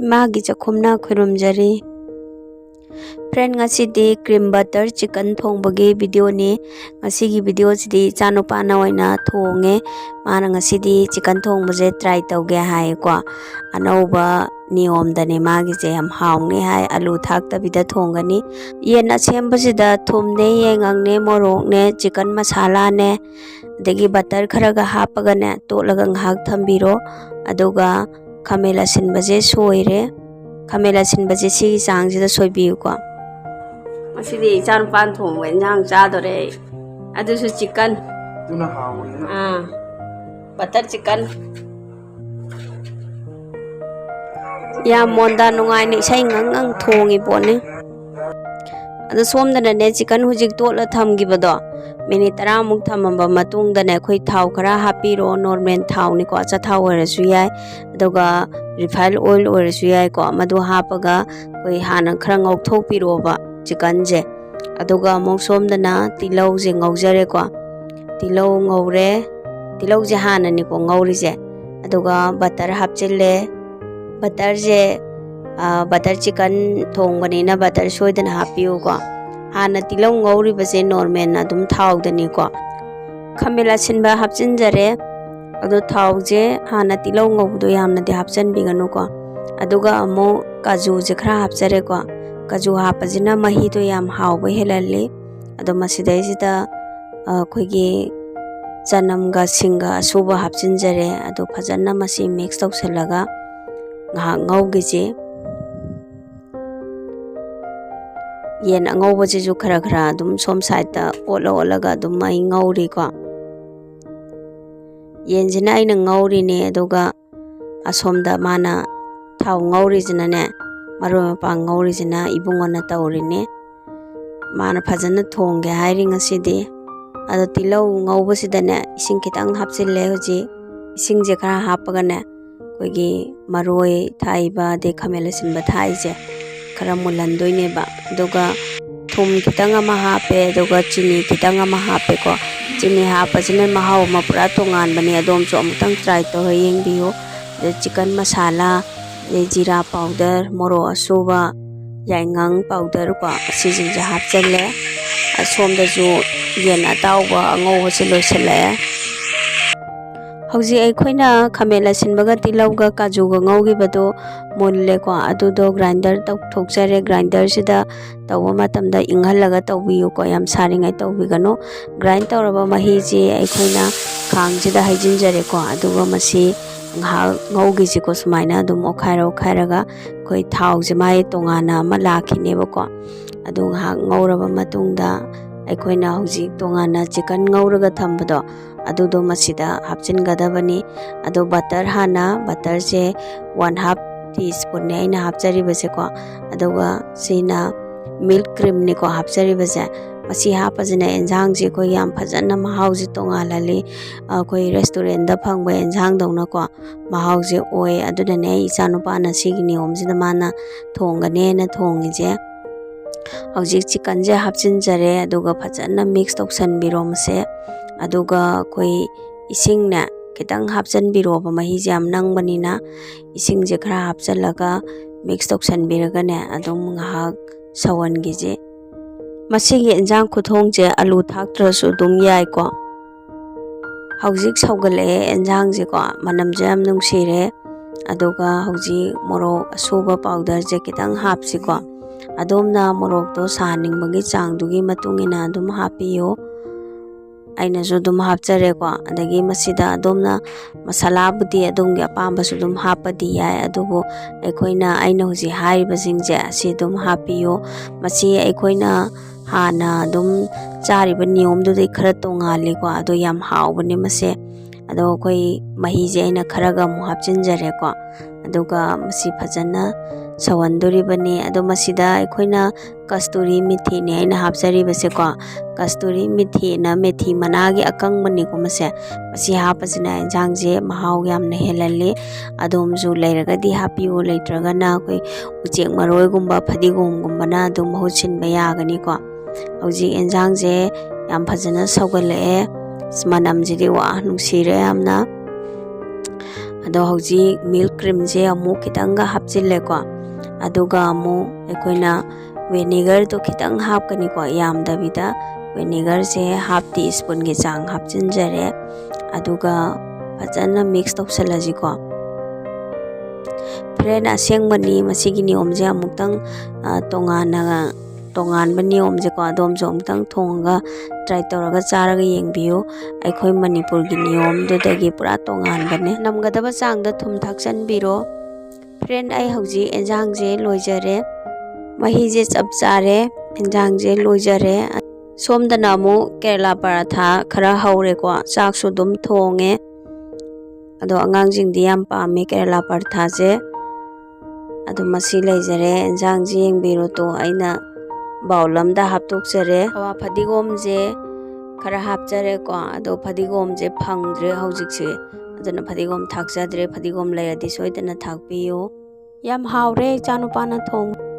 Emagi Chakhumna khurumjari. Friend ngasidi cream butter chicken thongbagi video ni. Ngasigi video sidi chanupana oina thonge. Mana ngasidi chicken thongbaje try tauge hai kwa. Anauba niyom dane magi je yam hawnge hai alu thaktabida thongani. Yen asembasida thumne yengangne morokne chicken masala ne dagi butter kharaga hapagane tolaga ngahak thambiro aduga khamela sinbaje soire khamela sinbaje si changsida soibiu ko asidi chan pan thong wen jang cha dore adusu chicken tuna hawe butter chicken ya monda nungai ni sai ngang thongi bone adu somdana ne chicken hujik tola thamgibado minute 10 muk thamamba matungda ne khoi thau khara hapiro normal thau ni ko acha thau orasu yai aduga refined oil orasu yai ko madu hapaga koi hana khara ngok thokpiro ba chicken je aduga mok somdana tilau je ngaujare ko tilau ngaure tilau je hana ni ko ngauri je aduga butter hapchille butter je butter chicken thongbani na butter soidana hapiu ko hana tilau ngauri base normal na dum thau dani ko khamela sinba hapchin jare adu thau je hana tilau ngaudo yamna de hapchan biganu ko aduga amo kaju je khara hapjare ko kaju hapajina mahi to yam hawba helalle adu masidai sida khoigi chanam ga singa suba hapchin jare adu phajana masi mix tawsalaga ngaugi je yen angauba ju khara khara dum som side ta olaga dum mai ngauri ko yen jina ina ngauri ne aduga asomda mana thau ngauri jina ne maro pa ngauri jina ibungona tawri ne mana phajana thongge hairi ngasidi ado tilau ngauba sida ne ising kitang hapchille hoji ising je khara hapaga ne koigi maroi thaiba de khamela sinba thai je khara mulandoi ne ba aduga thum kitang ama hape aduga chini kitang ama hape ko chini hapajine mahau ma pura tongan bani adom chu amutang try to yeng biyo de chicken masala de jira powder moro asuba yaingang powder ko sijing ja hapchalle asom da ju yen atawba ango se loisale hauji ai khoina khamela sinbaga tilauga kajuga ngaugi bado molle ko adudo grinder thokjare grinder sida tawa matamda inghalaga tawbiyu ko yam saringai tawbigano grind tawraba mahi ji ai khoina khangsida haijinjare ko aduga masi ngaugi ji ko sumaina dum okhairaga koi thau je mai tongana ma lakhine ko adu ngauraba matungda ai khoina hauji tongana chicken ngauraga thambado adudo masida hapchin gadabani adu butter hana butter je 1/2 teaspoon ne aina hapchari base ko aduga sina milk cream ni ko hapchari base masi hapajina enjang je ko yam phajana mahau ji tongalali koi restaurant da phangba enjang dongna ko mahau je oi aduna ne ichanupa na sigi niom jina mana thongane na thongi je hauji chicken je hapchin jare aduga phajana mix toksan birom se aduga koi ising na kitang hapchan biro ba mahi jam nang banina ising je khara hapchalaga mix toksan biraga ne adum ngahak sawan gi je masigi enjang khuthong je alu thaktra su dum yai ko haujik saugale enjang je ko manam jam nung sire aduga hauji morok asuba powder je kitang hapsi ko adomna morok to saning bagi chang dugi matungina dum hapiyo aina su dum hapchare ko adagi masida domna masala budi adumgi apamba su dum hapadi yai adugo aikoina aina hoji haiba jingje asi dum hapiyo masi aikoina hana dum chari ba niyom du dei khara tongali ko ado yam haubani mase ado koi mahi je aina kharaga mu hapchin jare ko aduga masi phajana sawanduri bani ado masida aikoina kasturi mithi ne aina hapchari base ko kasturi mithi na methi managi akang mani ko mase masi hapajina enjang je mahau yam na helalle adom ju leiraga di hapiu leitraga na koi uchek maroi gumba phadigom gumba na dum hochin bayagani ko hauji enjang je yam phajana saugale manam jiri wa nungsire amna ꯑꯗꯣ ꯍꯧꯖꯤꯛ milk ꯀ꯭ꯔꯤꯝꯁꯦ ꯑꯃꯨꯛ ꯈꯤꯇꯪꯒ ꯍꯥꯞꯆꯤꯜꯂꯦꯀꯣ ꯑꯗꯨꯒ ꯑꯃꯨꯛ ꯑꯩꯈꯣꯏꯅ ꯚꯦꯅꯤꯒꯔꯗꯣ ꯈꯤꯇꯪ ꯍꯥꯞꯀꯅꯤꯀꯣ ꯌꯥꯝꯗꯕꯤꯗ ꯚꯦꯅꯤꯒꯔꯁꯦ half T ꯁ꯭ꯄꯨꯟꯒꯤ ꯆꯥꯡ ꯍꯥꯞꯆꯤꯟꯖꯔꯦ ꯑꯗꯨꯒ ꯐꯖꯅ ꯃꯤꯛꯁ ꯇꯧꯁꯜꯂꯁꯤꯀꯣ ꯐ꯭ꯔꯦꯟ ꯑꯁꯦꯡꯕꯅꯤ ꯃꯁꯤꯒꯤ ꯅꯤꯌꯣꯝꯁꯦ ꯑꯃꯨꯛꯇꯪ ꯇꯣꯉꯥꯟꯕ ꯅꯤꯌꯣꯝꯁꯦꯀꯣ ꯑꯗꯣꯝꯁꯨ ꯑꯃꯨꯛꯇꯪ ꯊꯣꯡꯉꯒ ꯇ꯭ꯔꯥꯏ ꯇꯧꯔꯒ ꯆꯥꯔꯒ ꯌꯦꯡꯕꯤꯌꯨ ꯑꯩꯈꯣꯏ ꯃꯅꯤꯄꯨꯔꯒꯤ ꯅꯤꯌꯣꯝꯗꯨꯗꯒꯤ ꯄꯨꯔꯥ ꯇꯣꯉꯥꯟꯕꯅꯦ ꯅꯝꯒꯗꯕ ꯆꯥꯡꯗ ꯊꯨꯝ ꯊꯥꯛꯆꯟꯕꯤꯔꯣ ꯐ꯭ꯔꯦꯟ ꯑꯩ ꯍꯧꯖꯤꯛ ꯑꯦꯟꯖꯥꯡꯁꯦ ꯂꯣꯏꯖꯔꯦ ꯃꯍꯤꯁꯦ ꯆꯞ ꯆꯥꯔꯦ ꯑꯦꯟꯖꯥꯡꯁꯦ ꯂꯣꯏꯖꯔꯦ ꯁꯣꯝꯗꯅ ꯑꯃꯨꯛ ꯀꯦꯔꯂꯥ ꯄꯔꯥꯊꯥ ꯈꯔ ꯍꯧꯔꯦꯀꯣ ꯆꯥꯛꯁꯨ ꯑꯗꯨꯝ ꯊꯣꯡꯉꯦ ꯑꯗꯣ ꯑꯉꯥꯡꯁꯤꯡꯗꯤ ꯌꯥꯝ ꯄꯥꯝꯃꯦ ꯀꯦꯔꯂꯥ ꯄꯔꯥꯊꯥꯁꯦ ꯑꯗꯣ ꯃꯁꯤ ꯂꯩꯖꯔꯦ ꯑꯦꯟꯖꯥꯡꯁꯦ ꯌꯦꯡꯕꯤꯔꯣ ꯇꯣ ꯑꯩꯅ ꯕꯥꯎꯜ ꯑꯃꯗ ꯍꯥꯞꯇꯣꯛꯆꯔꯦ ꯍꯋꯥ ꯐꯗꯤꯒꯣꯝꯁꯦ ꯈꯔ ꯍꯥꯞꯆꯔꯦꯀꯣ ꯑꯗꯣ ꯐꯗꯤꯒꯣꯝꯁꯦ ꯐꯪꯗ꯭ꯔꯦ ꯍꯧꯖꯤꯛꯁꯦ ꯑꯗꯨꯅ ꯐꯗꯤꯒꯣꯝ ꯊꯥꯛꯆꯗ꯭ꯔꯦ ꯐꯗꯤꯒꯣꯝ ꯂꯩꯔꯗꯤ ꯁꯣꯏꯗꯅ ꯊꯥꯛꯄꯤꯌꯨ ꯌꯥꯝ ꯍꯥꯎꯔꯦ ꯏꯆꯥꯅꯨꯄꯥꯅ ꯊꯣꯡꯕ